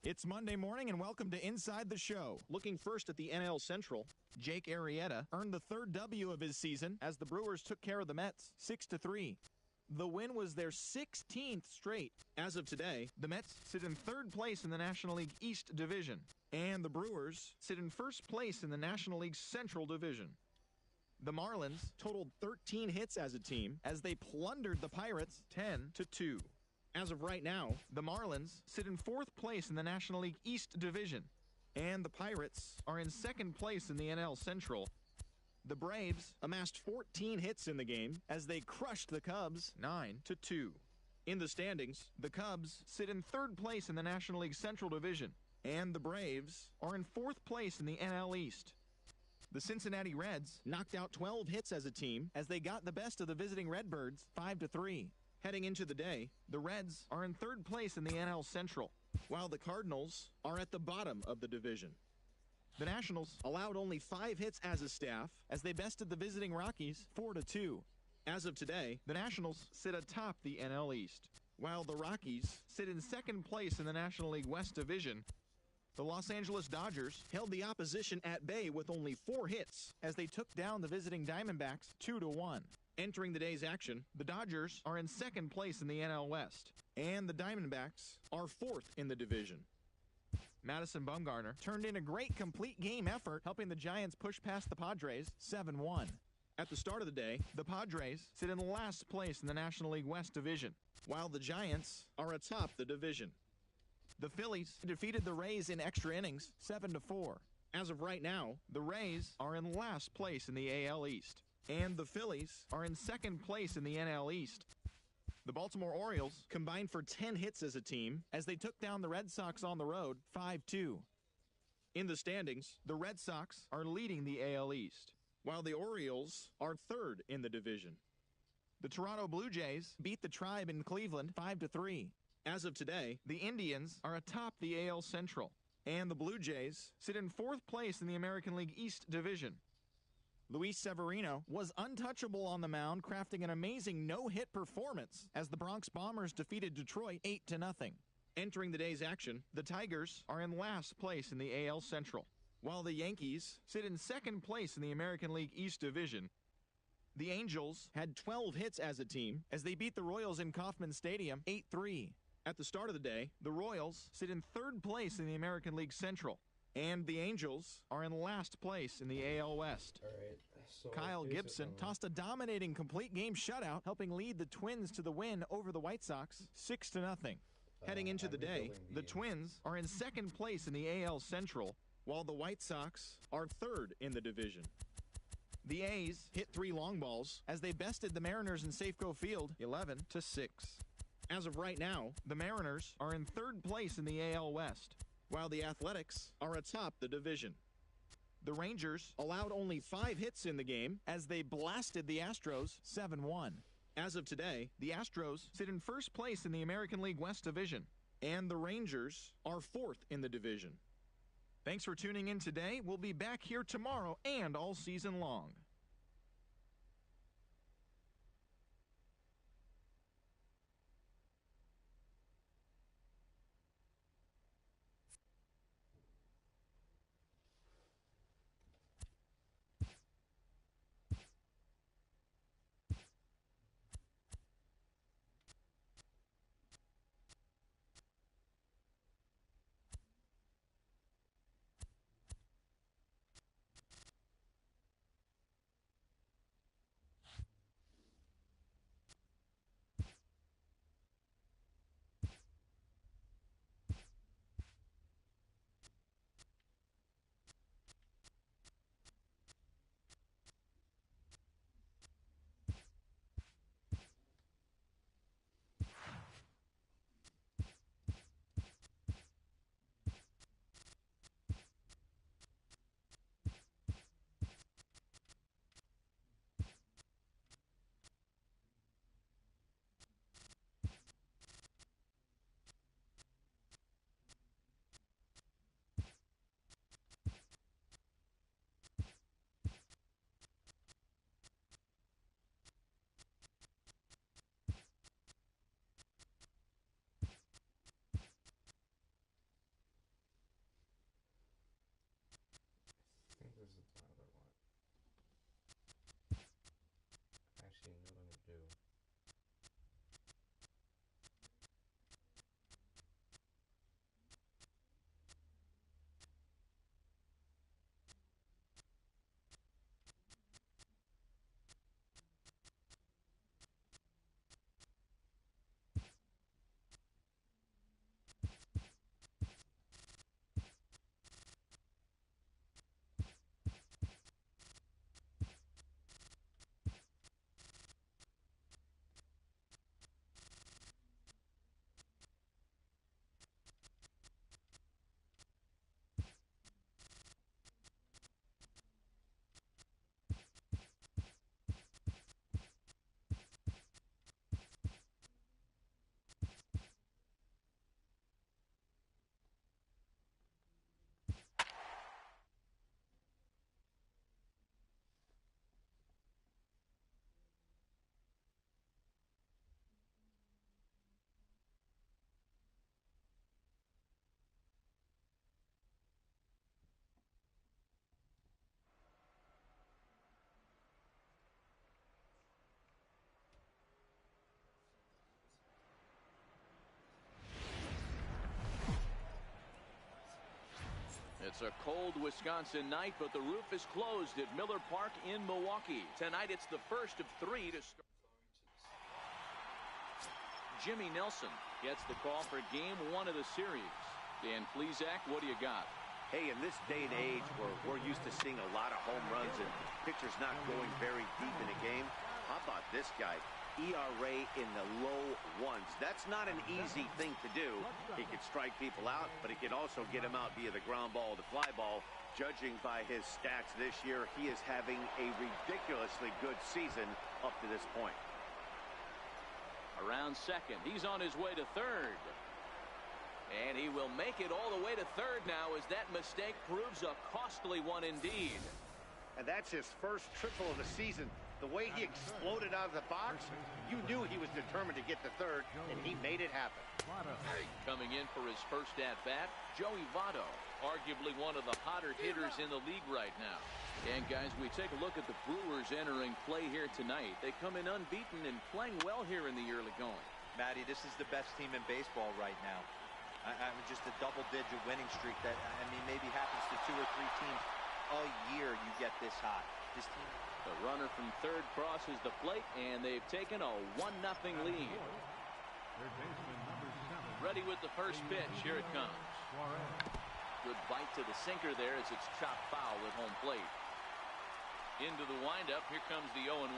It's Monday morning and welcome to Inside the Show. Looking first at the NL Central, Jake Arrieta earned the third W of his season as the Brewers took care of the Mets 6-3. The win was their 16th straight. as of today, The Mets sit in third place in the National League East Division, and the Brewers sit in first place in the National League Central Division. The Marlins totaled 13 hits as a team as they plundered the Pirates 10-2. as of right now, The Marlins sit in fourth place in the National League East Division, and the Pirates are in second place in the NL Central. The Braves amassed 14 hits in the game. as they crushed the Cubs 9-2. In the standings, The Cubs sit in third place in the National League Central Division, and the Braves are in fourth place in the NL East. The Cincinnati Reds knocked out 12 hits as a team. as they got the best of the visiting Redbirds 5-3. Heading into the day, The Reds are in third place in the NL Central, while the Cardinals are at the bottom of the division. The Nationals Allowed only 5 hits as a staff. as they bested the visiting Rockies 4-2. As of today, The Nationals sit atop the NL East, while the Rockies sit in second place in the National League West Division. The Los Angeles Dodgers held the opposition at bay with only 4 hits. as they took down the visiting Diamondbacks 2-1. Entering the day's action, The Dodgers are in second place in the NL West, and the Diamondbacks are 4th in the division. Madison Bumgarner turned in a great complete game effort, helping the Giants push past the Padres 7-1. At the start of the day, The Padres sit in last place in the National League West Division. while the Giants are atop the division. The Phillies defeated the Rays in extra innings 7-4. As of right now, The Rays are in last place in the AL East, and the Phillies are in second place in the NL East. The Baltimore Orioles combined for 10 hits as a team. as they took down the Red Sox on the road 5-2. In the standings, The Red Sox are leading the AL East. while the Orioles are 3rd in the division. The Toronto Blue Jays beat the Tribe in Cleveland 5-3. As of today, The Indians are atop the AL Central, and the Blue Jays sit in fourth place in the American League East Division. Luis Severino was untouchable on the mound, crafting an amazing no-hit performance as the Bronx Bombers defeated Detroit 8-0. entering the day's action, The Tigers are in last place in the AL Central, while the Yankees sit in second place in the American League East Division. The Angels had 12 hits as a team. as they beat the Royals in Kauffman Stadium 8-3. At the start of the day, The Royals sit in third place in the American League Central, and the Angels are in last place in the AL West. All right. So Kyle here's Gibson it. tossed a dominating complete game shutout, helping lead the Twins to the win over the White Sox 6-0. heading into the day, rebuilding The Twins are in second place in the AL Central, while the White Sox are 3rd in the division. the A's Hit 3 long balls. as they bested the Mariners in Safeco Field 11-6. As of right now, The Mariners are in third place in the AL West. while the Athletics are atop the division. The Rangers Allowed only 5 hits in the game. as they blasted the Astros 7-1. As of today, The Astros sit in first place in the American League West Division. and the Rangers are 4th in the division. Thanks for tuning in today. We'll be back here tomorrow and all season long. It's a cold Wisconsin night, but the roof is closed at Miller Park in Milwaukee. Tonight it's the first of 3 to start. Jimmy Nelson gets the call for game 1 of the series. Dan Plesac, what do you got? Hey, in this day and age where we're used to seeing a lot of home runs and pitchers not going very deep in a game, how about this guy? ERA in the low ones. That's not an easy thing to do. He can strike people out, but he can also get them out via the ground ball, the fly ball. Judging by his stats this year, he is having a ridiculously good season up to this point. Around second, he's on his way to third. And he will make it all the way to third now as that mistake proves a costly one indeed. And that's his first triple of the season. The way he exploded out of the box, you knew he was determined to get to third, and he made it happen. Coming in for his first at-bat, Joey Votto, arguably one of the hotter hitters in the league right now. And guys, we take a look at the Brewers entering play here tonight. They come in unbeaten and playing well here in the early going. Matty, this is the best team in baseball right now. I mean, just a double-digit winning streak that, I mean, maybe happens to 2 or 3 teams a year you get this hot. This team. The runner from third crosses the plate, and they've taken a 1-0 lead. Ready with the first pitch. Here it comes. Good bite to the sinker there as it's chopped foul at home plate. Into the windup. Here comes the 0-1.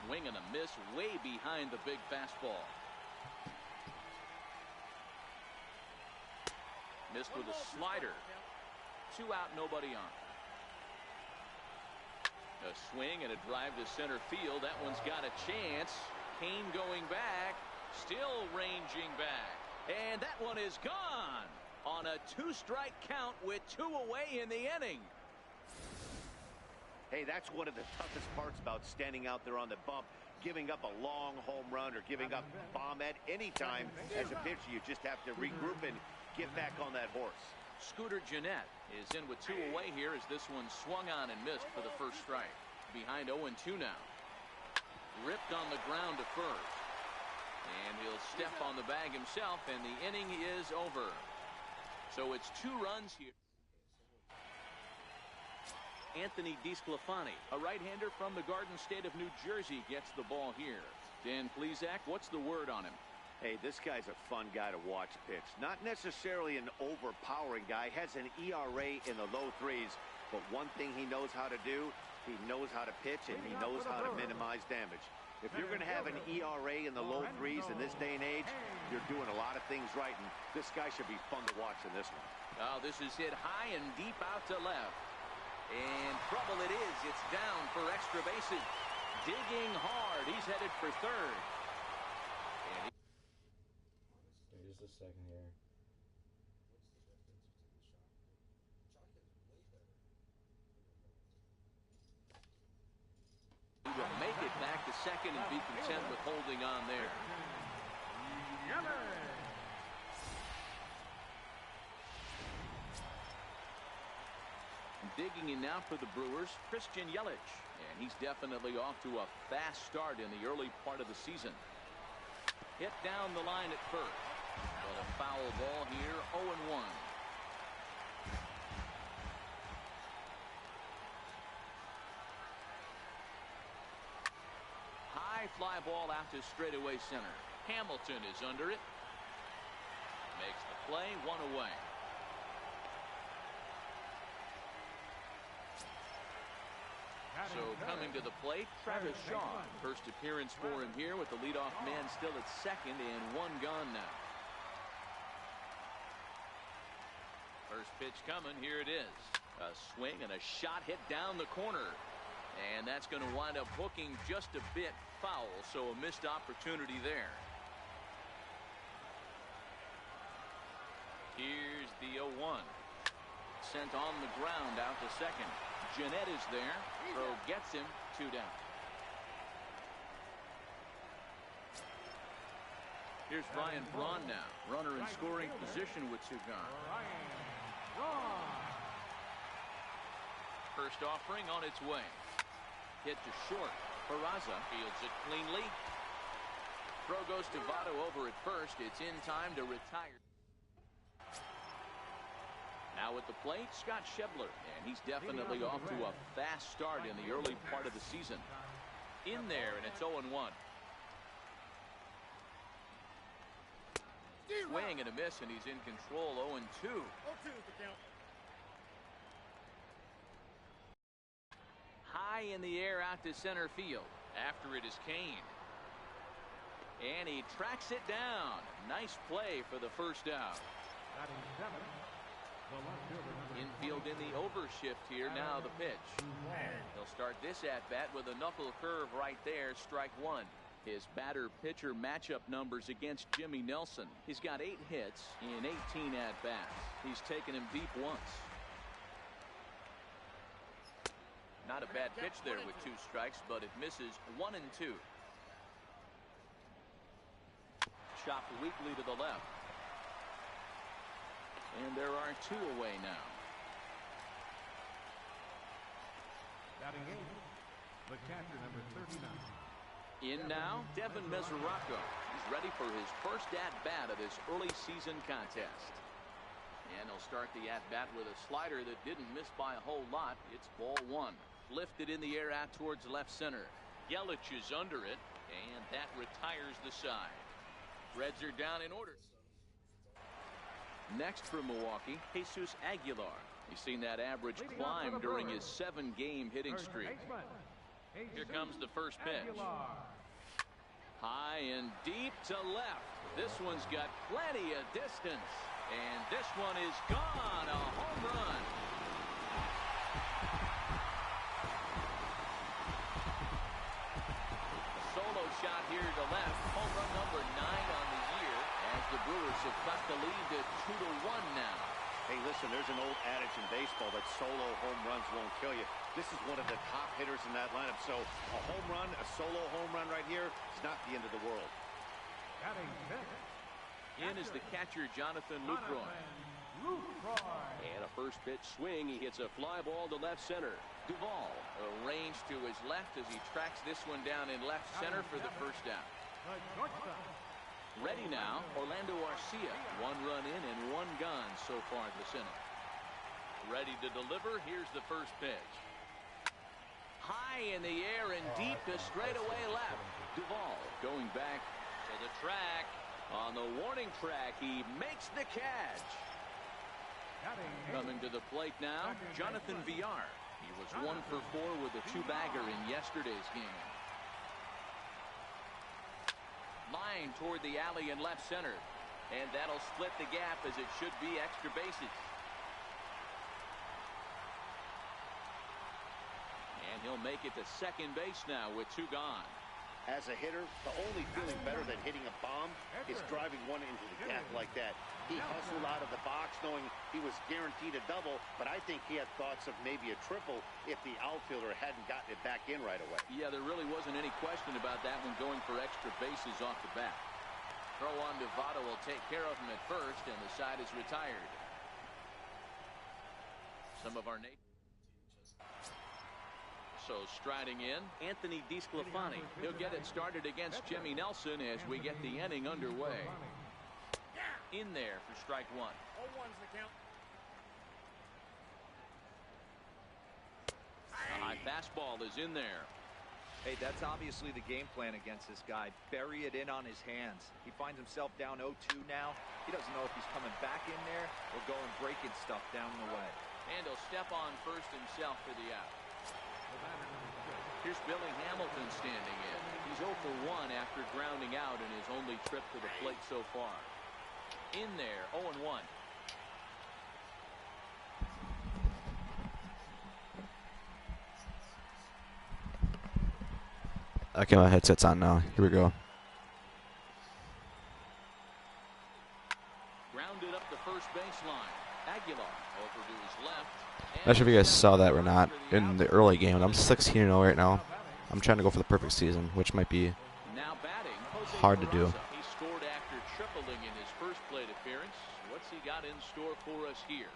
Swing and a miss way behind the big fastball. Missed with a slider. 2 out, nobody on. A swing and a drive to center field. That one's got a chance. Kane going back. Still ranging back. And that one is gone on a 2-strike count with 2 away in the inning. Hey, that's one of the toughest parts about standing out there on the bump. Giving up a long home run or giving up bomb at any time as a pitcher. You just have to regroup and get back on that horse. Scooter Gennett is in with 2 away here as this one swung on and missed for the first strike. Behind 0-2 now. Ripped on the ground to first. And he'll step on the bag himself, and the inning is over. So it's 2 runs here. Anthony DeSclafani, a right-hander from the Garden State of New Jersey, gets the ball here. Dan Plesac, what's the word on him? Hey, this guy's a fun guy to watch pitch. Not necessarily an overpowering guy. Has an ERA in the low 3s. But one thing he knows how to do, he knows how to pitch, and he knows how to minimize damage. If you're going to have an ERA in the low 3s in this day and age, you're doing a lot of things right. And this guy should be fun to watch in this one. Oh, this is hit high and deep out to left. And trouble it is. It's down for extra bases. Digging hard. He's headed for third. Just a second here. He will make it back to second and be content with holding on there. Digging in now for the Brewers, Christian Yelich. And he's definitely off to a fast start in the early part of the season. Hit down the line at first. But a foul ball here, 0-1. High fly ball out to straightaway center. Hamilton is under it. Makes the play, 1 away. So coming to the plate, Travis Shaw. First appearance for him here with the leadoff man still at second and 1 gone now. First pitch coming. Here it is. A swing and a shot hit down the corner. And that's going to wind up hooking just a bit foul. So a missed opportunity there. Here's the 0-1. Sent on the ground out to second. Gennett is there. Throw gets him. 2 down. Here's Ryan Braun now. Runner in scoring position with 2 gone. First offering on its way. Hit to short. Peraza fields it cleanly. Throw goes to Votto over at first. It's in time to retire. Now at the plate, Scott Schebler, and he's definitely off to a fast start in the early part of the season. In there, and it's 0-1. Swing and a miss, and he's in control. 0-2. High in the air out to center field. After it is Kane. And he tracks it down. Nice play for the first out. Infield in the overshift here. Now the pitch. He'll start this at-bat with a knuckle curve right there. Strike one. His batter-pitcher matchup numbers against Jimmy Nelson. He's got 8 hits in 18 at-bats. He's taken him deep once. Not a bad pitch there with 2 strikes, but it misses. 1-2. Chopped weakly to the left. And there are 2 away now. Batting 8, the catcher, number 39. In now, Devin Mesoraco. He's ready for his first at-bat of this early season contest. And he'll start the at-bat with a slider that didn't miss by a whole lot. It's ball 1. Lifted in the air out towards left center. Yelich is under it, and that retires the side. Reds are down in order. Next for Milwaukee, Jesus Aguilar. He's seen that average climb during his 7-game hitting streak. Here comes the first pitch. High and deep to left. This one's got plenty of distance. And this one is gone. A home run. A solo shot here to left. Home run number 9 on the year. As the Brewers have cut the lead to 2-1 now. Hey, listen, there's an old adage in baseball that solo home runs won't kill you. This is one of the top hitters in that lineup. So a home run, a solo home run right here is not the end of the world. In is the catcher, Jonathan Lucroy. And a first pitch swing. He hits a fly ball to left center. Duvall arranged to his left as he tracks this one down in left center for the first out. Ready now, Orlando Arcia. 1 run in and 1 gone so far this inning. Ready to deliver. Here's the first pitch. High in the air and deep to straightaway left. Duvall going back to the track. On the warning track, he makes the catch. Coming to the plate now, Jonathan Villar. He was 1 for 4 with a 2-bagger in yesterday's game. Line toward the alley in left center. And that'll split the gap as it should be extra bases. And he'll make it to second base now with 2 gone. As a hitter, the only feeling better than hitting a bomb is driving one into the gap like that. He hustled out of the box knowing he was guaranteed a double, but I think he had thoughts of maybe a triple if the outfielder hadn't gotten it back in right away. Yeah, there really wasn't any question about that one, going for extra bases off the bat. Throw on to Votto will take care of him at first, and the side is retired. Some of our nation. So striding in, Anthony DeSclafani. He'll get it started against Jimmy Nelson as we get the inning underway. In there for strike 1. 0-1's the count. A high fastball is in there. Hey, that's obviously the game plan against this guy. Bury it in on his hands. He finds himself down 0-2 now. He doesn't know if he's coming back in there or going breaking stuff down the way. And he'll step on first himself for the out. Here's Billy Hamilton standing in. He's 0 for 1 after grounding out in his only trip to the plate so far. In there, 0-1. Okay, my headset's on now. Here we go. Grounded up the first baseline. Aguilar over to his left. Not sure if you guys saw that or not in the early game. I'm 16-0 right now. I'm trying to go for the perfect season, which might be hard to do. He scored after tripling in his first plate appearance. What's he got in store for us here?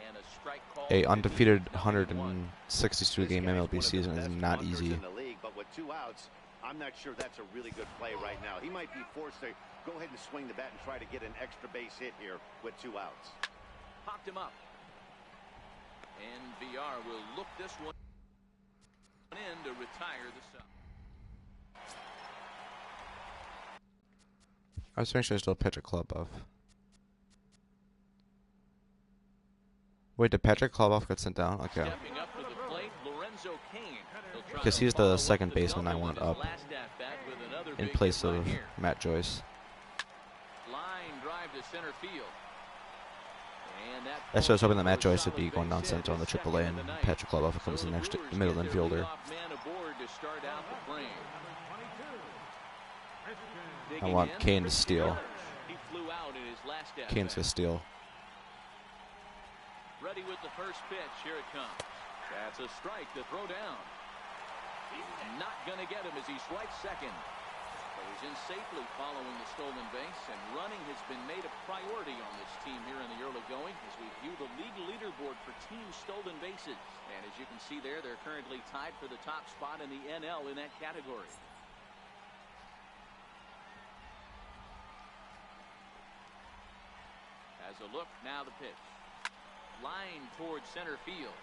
And a strike call. A undefeated 162 game MLB season is not easy. In the league, but with 2 outs, I'm not sure that's a really good play right now. He might be forced to go ahead and swing the bat and try to get an extra base hit here with 2 outs. popped him up. And VR will look this one in to retire the sub. I was making sure I still pitch a Club-Off. Wait, did Patrick Club-Off get sent down? Okay. Stepping up to the plate, Lorenzo Cain. He'll try Because to he's follow the up second the baseman I double want with his up last at-bat with another in big place hit right of here. Matt Joyce. Line drive to center field. And that That's what I was hoping that Matt for a Joyce would be solid going down base hit, center on the his AAA, second and of the night. Patrick Club-Off comes So in the next, Brewers middle get their infielder. leadoff man aboard to start out the frame. I Digging want in, Kane to Christian steal. Yelich. He flew out in his last at-bat. Kane's gonna steal. Ready with the first pitch. Here it comes. That's a strike to throw down. Not going to get him as he swipes second. But he's in safely following the stolen base, and running has been made a priority on this team here in the early going as we view the league leaderboard for team stolen bases. And as you can see there, they're currently tied for the top spot in the NL in that category. As a look, now the pitch. Line towards center field.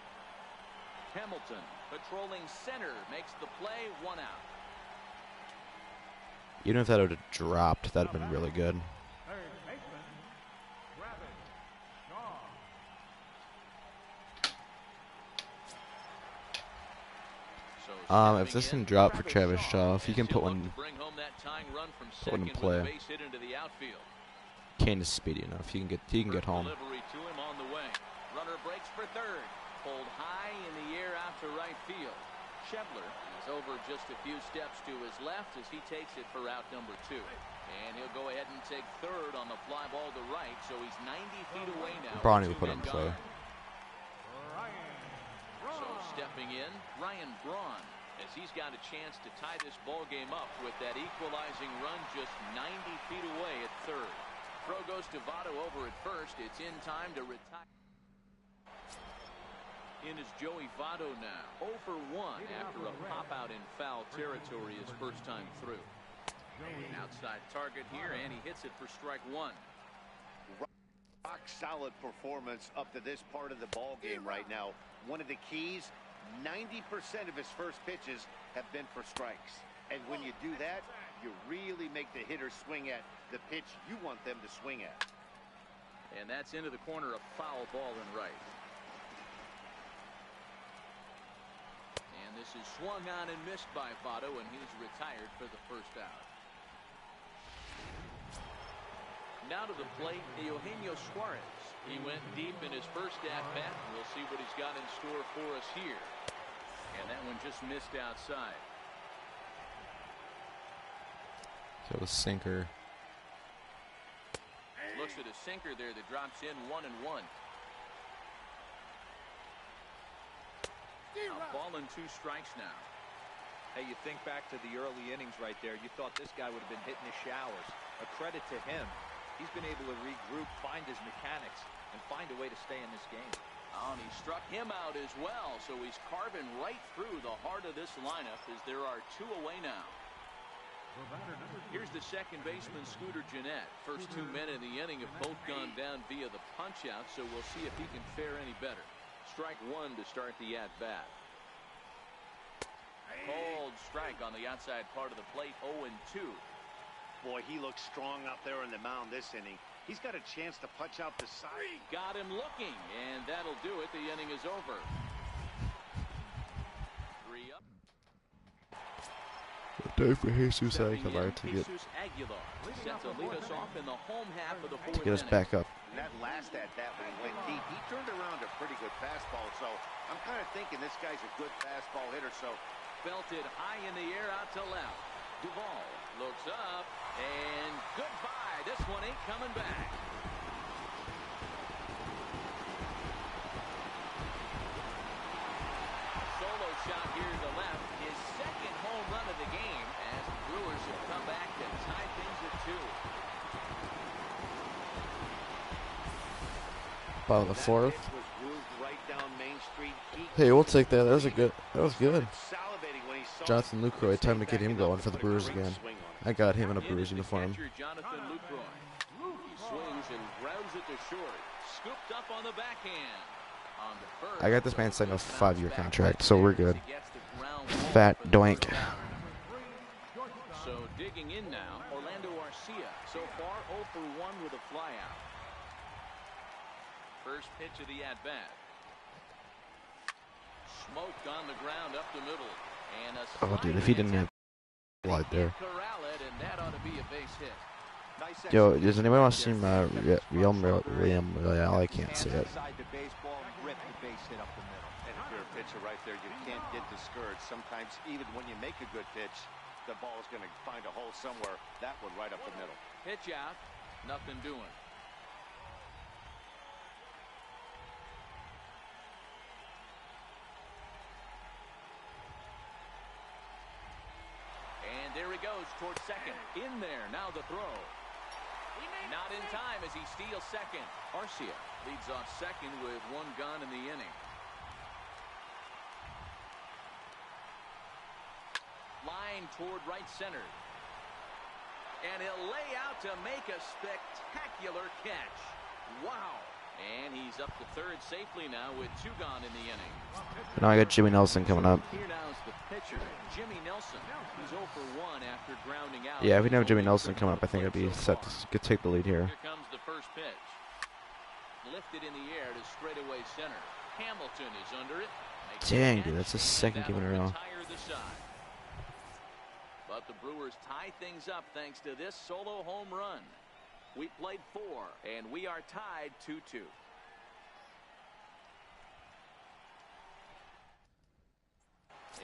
Hamilton patrolling center makes the play, 1 out. Even if that would have dropped, that'd have been really good. If this can drop for Travis Shaw, if he can put one in play. Kane is speedy enough. He can get home. Delivery to him on the way. Runner breaks for third. Pulled high in the air out to right field. Schebler is over just a few steps to his left as he takes it for out number 2. And he'll go ahead and take third on the fly ball to right, so he's 90 feet away now. Bronny will put him in play. So stepping in, Ryan Braun, as he's got a chance to tie this ball game up with that equalizing run just 90 feet away at third. Throw goes to Votto over at first. It's in time to retire. In is Joey Votto now. 0 for 1 after a pop-out in foul territory his first time through. An outside target here, and he hits it for strike 1. Rock solid performance up to this part of the ball game right now. One of the keys, 90% of his first pitches have been for strikes. And when you do that, you really make the hitter swing at the pitch you want them to swing at. And that's into the corner, a foul ball in right. And this is swung on and missed by Votto, and he's retired for the first out. Now to the plate, Eugenio Suarez. He went deep in his first at-bat. We'll see what he's got in store for us here. And that one just missed outside. So a sinker. Looks at a sinker there that drops in 1-1. A ball and 2 strikes now. Hey, you think back to the early innings right there. You thought this guy would have been hitting his showers. A credit to him. He's been able to regroup, find his mechanics, and find a way to stay in this game. Oh, and he struck him out as well, so he's carving right through the heart of this lineup as there are 2 away now. Here's the second baseman, Scooter Gennett. First 2 men in the inning have both gone down via the punch-out, so we'll see if he can fare any better. Strike 1 to start the at-bat. Cold strike on the outside part of the plate, 0-2. Boy, he looks strong out there on the mound this inning. He's got a chance to punch out the side. Got him looking, and that'll do it. The inning is over. 3 up. Day for Jesus Aguilar to get set to lead us off in the home half of the 4th to get us inning. back up. And that last at-bat when he went deep, he turned around a pretty good fastball. So I'm kind of thinking this guy's a good fastball hitter. So Belted high in the air out to left. Duvall looks up, and goodbye. This one ain't coming back. Solo shot here to left. His second home run of the game as the Brewers have come back to tie things at 2. About the 4th. was grooved right down Main Street. Hey, we'll take that. That was good. Salivating when he saw Jonathan Lucroy, time to get him going for the Brewers again. I got him in a Brewers uniform. Jonathan Lucroy. He swings and grounds it to short. Scooped up on the backhand. On the first, I got this man signed a 5-year contract, so we're good. Fat doink. So digging in now, Orlando Arcia. So far 0 for 1 with a flyout. First pitch of the at-bat. Smoked on the ground up the middle. And a Oh, dude, if he didn't have blood there. corral it, and that ought to be a base hit. Nice Yo, does anybody want to see my Real Royale? I can't see it. Inside the baseball and rip the base hit up the middle. And if you're a pitcher right there, you can't get discouraged. Sometimes even when you make a good pitch, the ball is going to find a hole somewhere. That one right up the middle. Pitch out, nothing doing. And there he goes towards second. In there, now the throw. Not in time as he steals second. Arcia leads off second with 1 gone in the inning. Line toward right center. And he'll lay out to make a spectacular catch. Wow. And he's up to third safely now with 2 gone in the inning. Now I got Jimmy Nelson coming up. Here now is the pitcher, Jimmy Nelson. He's 0 for 1 after grounding out. Yeah, if we didn't have Jimmy Nelson coming up, I think it'd be set to take the lead here. Here comes the first pitch. Lifted in the air to straightaway center. Hamilton is under it. Dang, dude, that's the second game in a row. But the Brewers tie things up thanks to this solo home run. We played 4, and we are tied 2-2.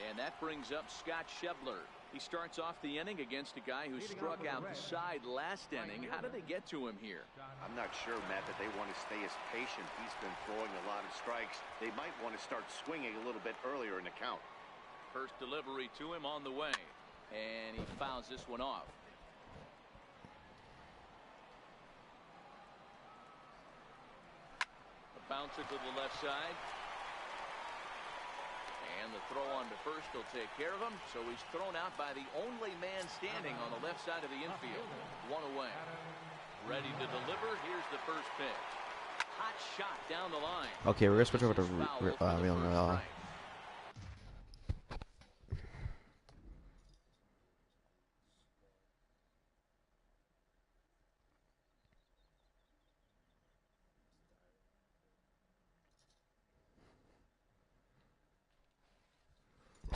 And that brings up Scott Schebler. He starts off the inning against a guy who struck out the side last inning. How did they get to him here? I'm not sure, Matt, that they want to stay as patient. He's been throwing a lot of strikes. They might want to start swinging a little bit earlier in the count. First delivery to him on the way. And he fouls this one off. A bouncer to the left side. And the throw on to first will take care of him. So he's thrown out by the only man standing on the left side of the infield. 1 away. Ready to deliver. Here's the first pitch. Hot shot down the line. Okay, we're going to switch over to Real Royale.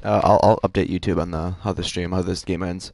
I'll update YouTube on how this game ends.